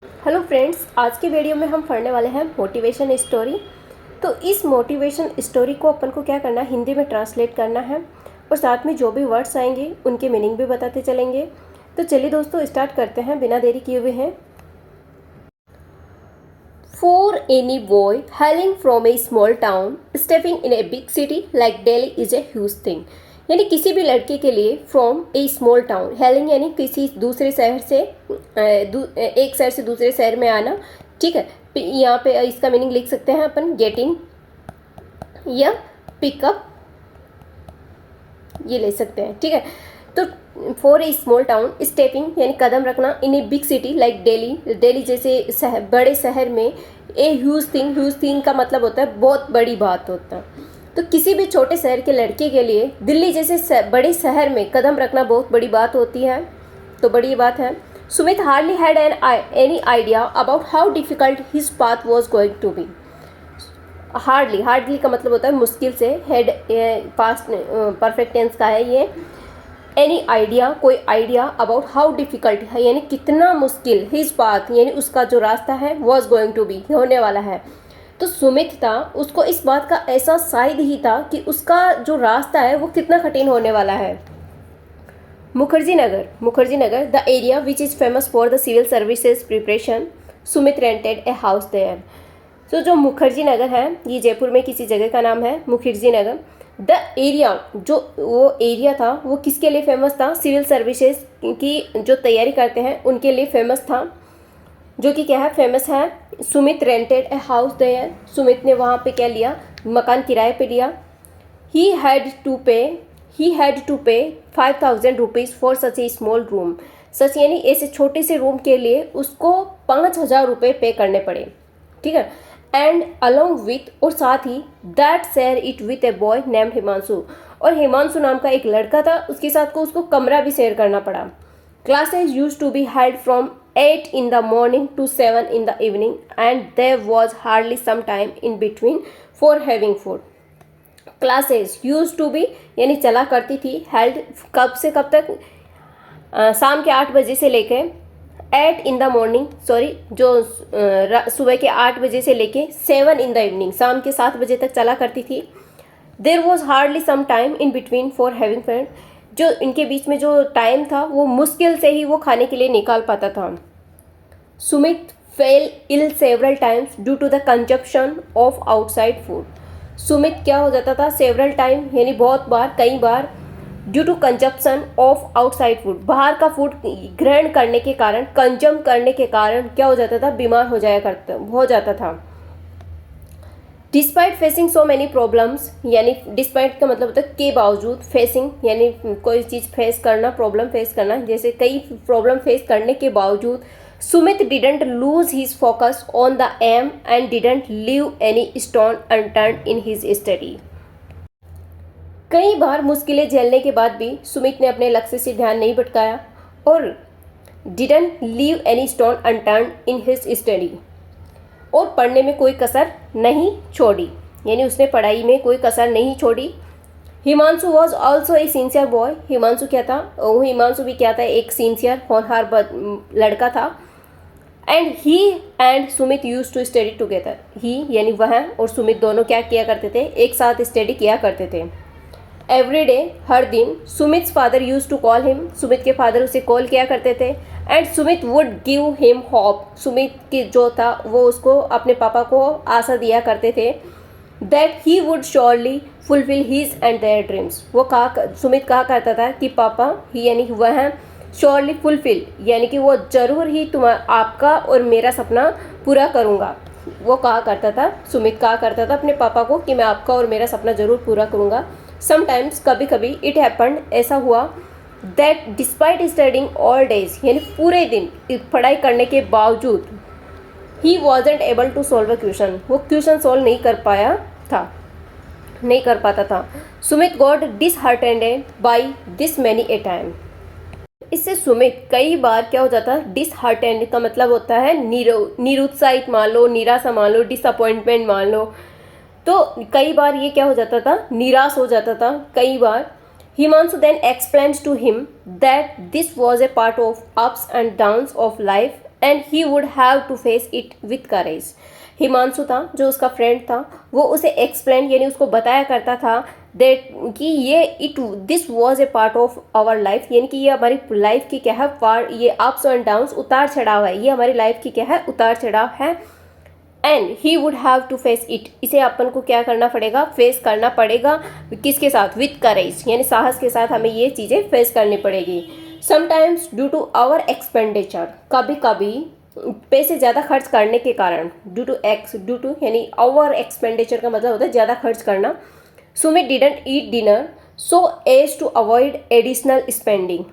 Hello friends, आज के video में हम पढ़ने वाले हैं मोटिवेशन स्टोरी। तो इस मोटिवेशन स्टोरी को अपन को क्या करना है, हिंदी में ट्रांसलेट करना है और साथ में जो भी वर्ड्स आएंगे उनके मीनिंग भी बताते चलेंगे। तो चलिए दोस्तों, स्टार्ट करते हैं बिना देरी किए हुए हैं। For any boy hailing from a small town, stepping in a big city like Delhi is a huge thing। यानी किसी भी लड़के के लिए from A small town, hailing यानी किसी दूसरे शहर से एक शहर से दूसरे शहर में आना। ठीक है, यहाँ पे इसका मीनिंग लिख सकते हैं अपन, गेटिंग या पिकअप, ये ले सकते हैं। ठीक है, तो for a small town, stepping यानी कदम रखना, in a big city like Delhi, Delhi जैसे बड़े शहर में, a huge thing, huge thing का मतलब होता है बहुत बड़ी बात होता है। तो किसी भी छोटे शहर के लड़के के लिए दिल्ली जैसे बड़े शहर में कदम रखना बहुत बड़ी बात होती है। तो बड़ी बात है। Sumit hardly had any idea about how difficult his path was going to be. Hardly का मतलब होता है मुश्किल से, हेड पास्ट परफेक्ट टेंस का है ये। एनी आइडिया, कोई आइडिया, अबाउट हाउ डिफिकल्ट है यानी कितना मुश्किल, हिज पाथ यानी उसका जो रास्ता है, वॉज गोइंग टू बी होने वाला है। तो सुमित था, उसको इस बात का एहसास शायद ही था कि उसका जो रास्ता है वो कितना कठिन होने वाला है। Mukherjee Nagar, the area which is famous for the civil services preparation, Sumit rented a house there. तो जो मुखर्जी नगर है, ये जयपुर में किसी जगह का नाम है, मुखर्जी नगर। द एरिया, जो वो एरिया था वो किसके लिए फेमस था, सिविल सर्विसेज की जो तैयारी करते हैं उनके लिए फेमस था, जो कि क्या है, फेमस है। Sumit rented a house there, Sumit ने वहाँ पे क्या लिया, मकान किराए पे लिया। He had to pay 5,000 rupees for such a small room. Such यानी ऐसे छोटे से रूम के लिए उसको 5,000 रुपये पे करने पड़े। ठीक है, एंड अलॉन्ग विथ, और साथ ही, that share it with a boy named Himanshu, और हिमांशु नाम का एक लड़का था, उसके साथ को उसको कमरा भी शेयर करना पड़ा। Classes used to be held from 8 in the morning to 7 in the evening and there was hardly some time in between for having food। Classes used to be यानी चला करती थी, हेल्ड कब से कब तक, शाम के 8 बजे से लेके 8 in the morning, जो सुबह के 8 बजे से लेके 7 in the evening, शाम के 7 बजे तक चला करती थी। There was hardly some time in between for having food, जो इनके बीच में जो टाइम था वो मुश्किल से ही वो खाने के लिए निकाल पाता था। Sumit fell ill several times due to the consumption of outside food. Sumit क्या हो जाता था, सेवरल टाइम यानी बहुत बार, कई बार, due to consumption of outside food, बाहर का फूड ग्रहण करने के कारण, कंजम करने के कारण क्या हो जाता था, बीमार हो जाता था। Despite facing so many problems, यानी डिस्पाइट का मतलब होता है के बावजूद, फेसिंग यानी कोई चीज़ फेस करना, प्रॉब्लम फेस करना, जैसे कई प्रॉब्लम फेस करने के बावजूद Sumit didn't lose his focus on the aim and didn't leave any stone unturned in his study. कई बार मुश्किलें झेलने के बाद भी सुमित ने अपने लक्ष्य से ध्यान नहीं भटकाया और didn't leave any stone unturned in his study, और पढ़ने में कोई कसर नहीं छोड़ी, यानी उसने पढ़ाई में कोई कसर नहीं छोड़ी। Himanshu was also a sincere boy, Himanshu क्या था, हिमांशु भी क्या था, एक सिंसियर होनहार लड़का था। And he and Sumit used to study together, he यानी वह और सुमित दोनों क्या किया करते थे, एक साथ स्टडी किया करते थे। एवरी डे, हर दिन, Sumit's father used to call him, Sumit के फादर उसे कॉल किया करते थे। And Sumit would give him hope, Sumit की जो था वो उसको, अपने पापा को आशा दिया करते थे, that he would surely fulfil his and their dreams. वो सुमित कहा करता था कि पापा, ही यानी वह, श्योरली फुलफिल यानी कि वो जरूर ही आपका और मेरा सपना पूरा करूँगा। वो कहा करता था, सुमित कहा करता था अपने पापा को कि मैं आपका और मेरा सपना ज़रूर पूरा करूँगा। समटाइम्स, कभी कभी, इट हैपन्ड, ऐसा हुआ, that despite studying all days यानी पूरे दिन पढ़ाई करने के बावजूद, he wasn't able to solve a question, वो क्वेश्चन सॉल्व नहीं कर पाता था। Sumit got disheartened by this many a time, इससे सुमित कई बार क्या हो जाता है, डिसहार्टेंड का मतलब होता है निरुत्साहित मान लो, निराशा मान लो, डिसअपॉइंटमेंट मान लो। तो कई बार ये क्या हो जाता था, निराश हो जाता था कई बार। Himanshu then explains to him that this was a part of ups and downs of life and he would have to face it with courage. Himanshu था जो उसका फ्रेंड था, वो उसे एक्सप्लेन यानी उसको बताया करता था दैट कि ये this was a part of our life, यानी कि ये हमारी लाइफ की क्या है पार्ट, ये अप्स एंड डाउन्स उतार चढ़ाव है, ये हमारी लाइफ की क्या है उतार चढ़ाव है। And he would have to face it, इसे अपन को क्या करना पड़ेगा, फेस करना पड़ेगा। किसके साथ, विथ करेज, यानी साहस के साथ हमें ये चीज़ें फेस करनी पड़ेगी। Sometimes due to our expenditure, कभी कभी पैसे ज़्यादा खर्च करने के कारण, ड्यू टू यानी आवर एक्सपेंडिचर का मतलब होता है ज़्यादा खर्च करना। Sumit didn't eat dinner so as to avoid additional spending,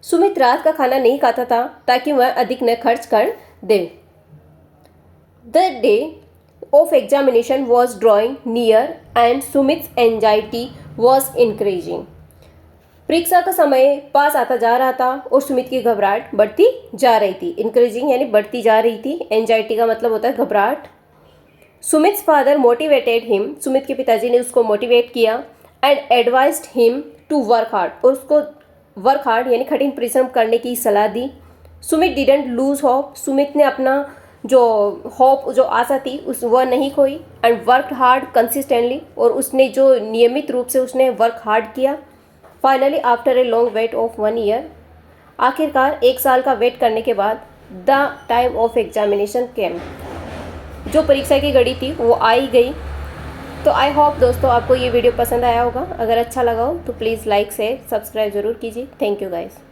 Sumit रात का खाना नहीं खाता था ताकि वह अधिक न खर्च कर दे। The day of examination was drawing near and Sumit's anxiety was increasing. परीक्षा का समय पास आता जा रहा था और सुमित की घबराहट बढ़ती जा रही थी। इंक्रीजिंग यानी बढ़ती जा रही थी, एंजाइटी का मतलब होता है घबराहट। Sumit's father motivated him, Sumit के पिताजी ने उसको मोटिवेट किया and advised him to work hard, और उसको वर्क हार्ड यानी कठिन परिश्रम करने की सलाह दी। Sumit didn't lose hope, Sumit ने अपना जो होप जो आशा थी उस वह नहीं खोई। एंड वर्क हार्ड कंसिस्टेंटली, और उसने जो नियमित रूप से उसने वर्क हार्ड किया। Finally after a long weight of 1 year, आखिरकार 1 साल का वेट करने के बाद द टाइम ऑफ एग्जामिनेशन केम, जो परीक्षा की घड़ी थी वो आ ही गई। तो आई होप दोस्तों आपको ये वीडियो पसंद आया होगा। अगर अच्छा लगा हो तो प्लीज़ लाइक शेयर सब्सक्राइब ज़रूर कीजिए। Thank you guys.